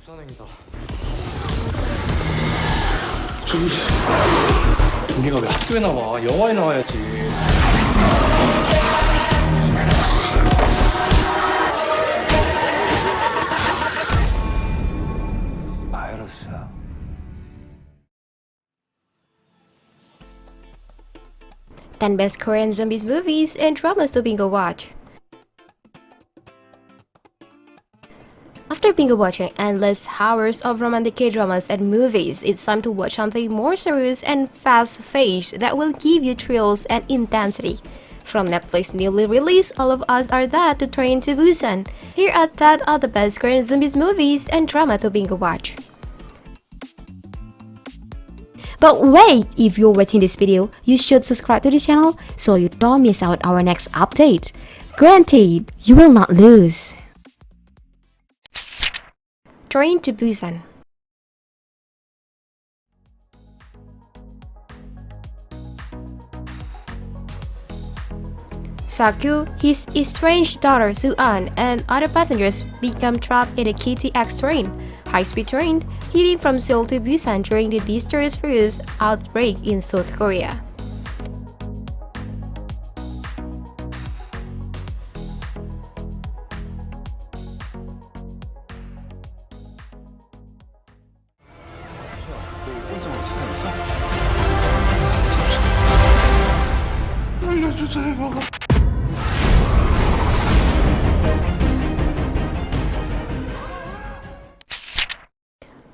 부산행이다. 준비가 왜 학교에 나와? 영화에 나와야지. 바이러스야. Ten best Korean zombies movies and dramas to binge watch. After binge watching endless hours of romantic K-dramas and movies, it's time to watch something more serious and fast-paced that will give you thrills and intensity. From Netflix's newly released All of Us Are Dead to Train to Busan, here are 10 of the best Korean zombies movies and drama to binge watch. But wait! If you're watching this video, you should subscribe to the channel so you don't miss out our next update. Guaranteed, you will not lose. Train to Busan. Sakyu, his estranged daughter Soo-an, and other passengers become trapped in a KTX train, high-speed train, heading from Seoul to Busan during the disastrous virus outbreak in South Korea.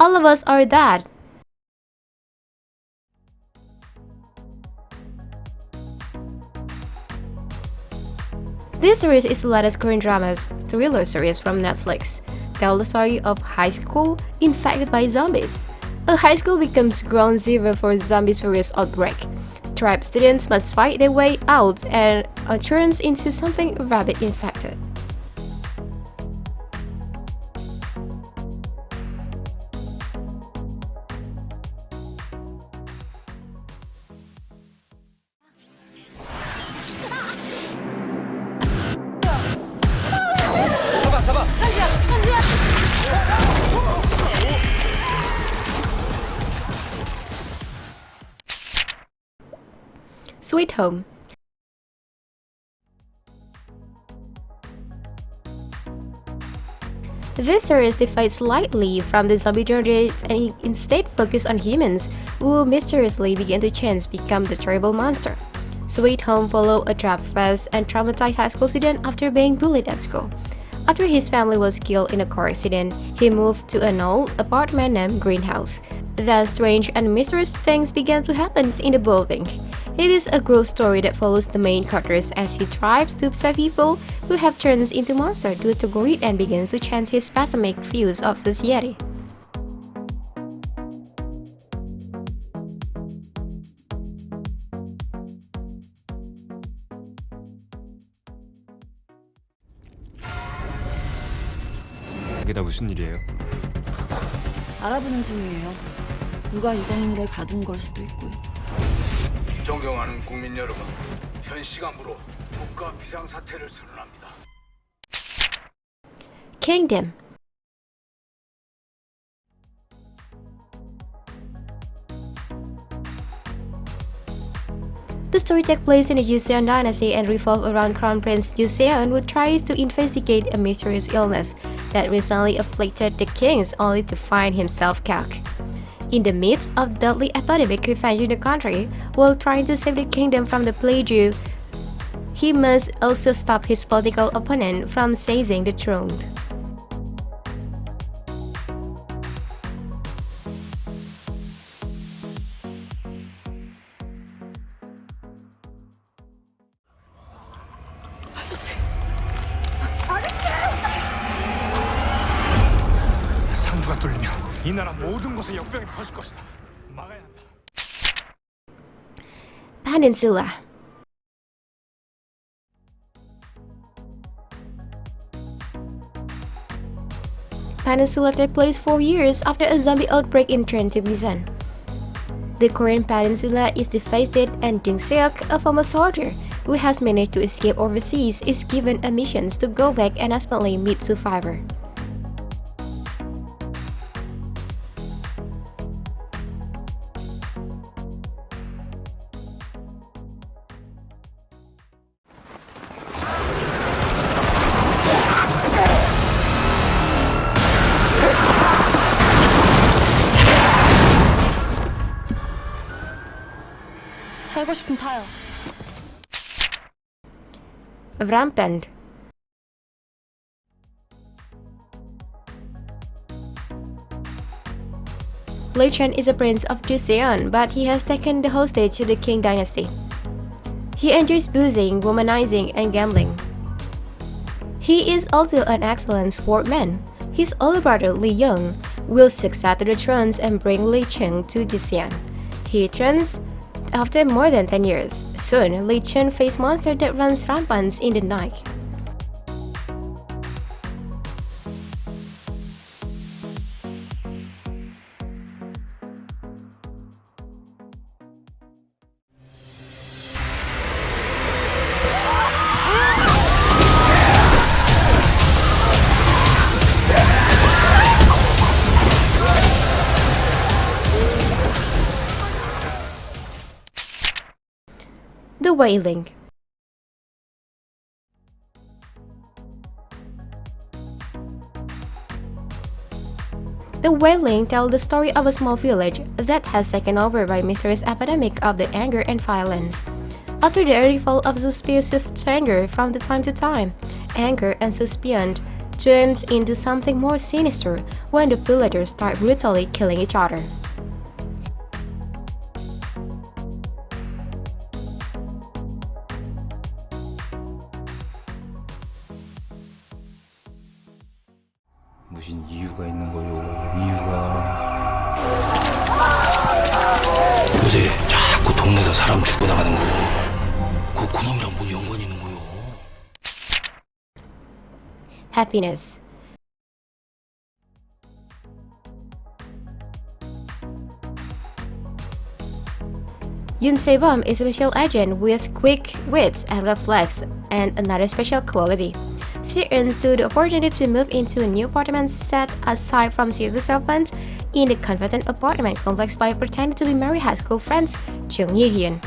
All of Us Are Dead. This series is the latest Korean drama's thriller series from Netflix. Tell the story of high school infected by zombies. A high school becomes ground zero for zombie virus outbreak. Trapped students must fight their way out and turns into something rabid infected. 잡아. Sweet Home. This series deviates slightly from the zombie genre and instead focus on humans who mysteriously begin to change become the terrible monster. Sweet Home follows a trap-fast and traumatized high school student after being bullied at school. After his family was killed in a car accident, he moved to an old apartment named Greenhouse. Then strange and mysterious things began to happen in the building. It is a growth story that follows the main characters as he tries to save people who have turned into monsters due to greed and begins to change his pessimistic views of society. 이게 다 무슨 일이에요? 알아보는 중이에요. 누가 이건데 가둔 걸 수도 있고요. 존경하는 국민 여러분, 현 시간부로 국가 비상사태를 선언합니다. Kingdom. The story takes place in the Joseon dynasty and revolves around Crown Prince Joseon, who tries to investigate a mysterious illness that recently afflicted the kings only to find himself killed. In the midst of the deadly epidemic ravaging the country, while trying to save the kingdom from the plague, he must also stop his political opponent from seizing the throne. 상주가 뚫리면 이 나라 모든 곳에 역병이 퍼질 것이다. 막아야 한다. Peninsula. Peninsula takes place 4 years after a zombie outbreak in Train to Busan. The Korean Peninsula is devastated and Jung Seok, a former soldier who has managed to escape overseas, is given a mission to go back and ultimately meet survivor. 살고 싶으면 타요. Rampant. Chen is a prince of Joseon, but he has taken the hostage to the King dynasty. He enjoys boozing, womanizing, and gambling. He is also an excellent sportsman. His older brother Lee Young will succeed to the throne and bring Lee Chung to Joseon. He thrones after more than 10 years. Soon, Lee Chung faces monster that runs rampant in the night. The Wailing. The Wailing tells the story of a small village that has taken over by a mysterious epidemic of the anger and violence. After the early fall of suspicious stranger from the time to time, anger and suspicion turns into something more sinister when the villagers start brutally killing each other. 무슨 이유가 있는 거요? 이유가 요새 자꾸 동네에서 사람 죽어나가는 거. 그놈이랑 뭔 연관이 있는 거요? Happiness. Yoon Se-bum is a special agent with quick wits and reflex, and another special quality. She earns the opportunity to move into a new apartment set aside from city settlement in the convenient apartment complex by pretending to be married high school friends Chung Yi-hyun.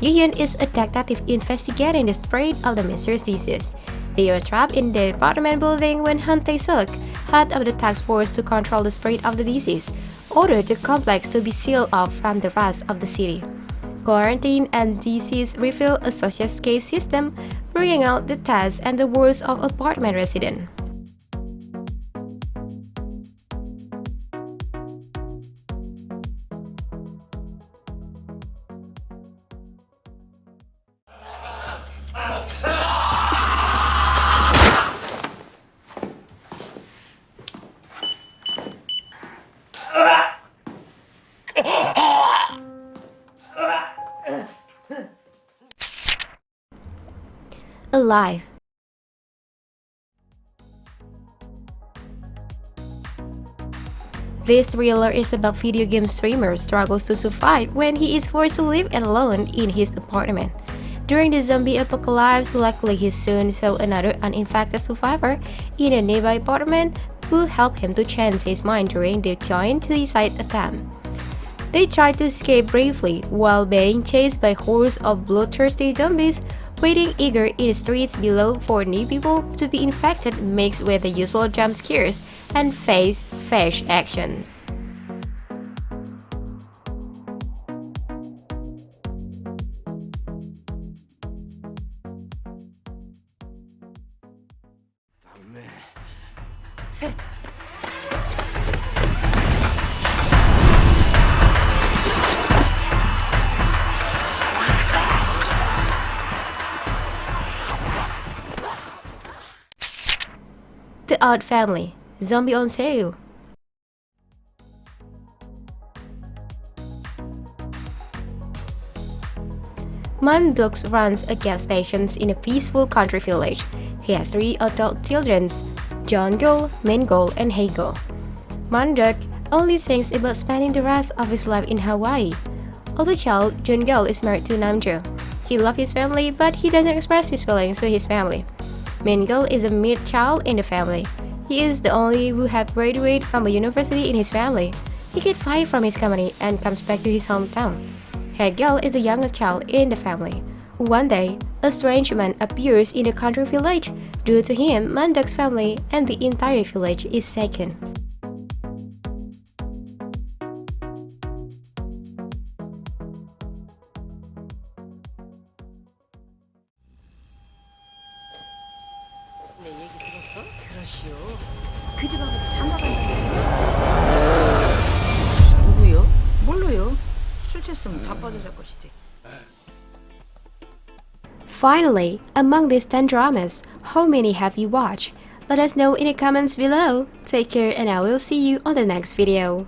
Yi-hyun is a detective investigating the spread of the mysterious disease. They are trapped in the apartment building when Han Tae-suk, head of the task force to control the spread of the disease, ordered the complex to be sealed off from the rest of the city. Quarantine and disease reveal a social case system, bringing out the tests and the worst of apartment residents. Alive. This thriller is about video game streamer struggles to survive when he is forced to live alone in his apartment. During the zombie apocalypse, luckily he soon saw another uninfected survivor in a nearby apartment who helped him to change his mind during the joint suicide attempt. They tried to escape bravely while being chased by hordes of bloodthirsty zombies waiting eager in the streets below for new people to be infected mixed with the usual jump scares and fast action. The Odd Family, Zombie on Sale. Man-duk runs a gas station in a peaceful country village. He has 3 adult children, Jong-gul, Min-gul, and Hae-gul. Man-duk only thinks about spending the rest of his life in Hawaii. Older child, Jun-gul, is married to Nam-jo. He loves his family, but he doesn't express his feelings to his family. Min-gul is a mid child in the family. He is the only who have graduated from a university in his family. He gets fired from his company and comes back to his hometown. Hae-gul is the youngest child in the family. One day, a strange man appears in the country village. Due to him, Man-duk's family and the entire village is shaken. 것이요? 그 집안에서 장가간다는 누구요? 몰라요. 술 취했으면 자빠져 잘 것이지. Finally, among these 10 dramas, how many have you watched? Let us know in the comments below. Take care and I will see you on the next video.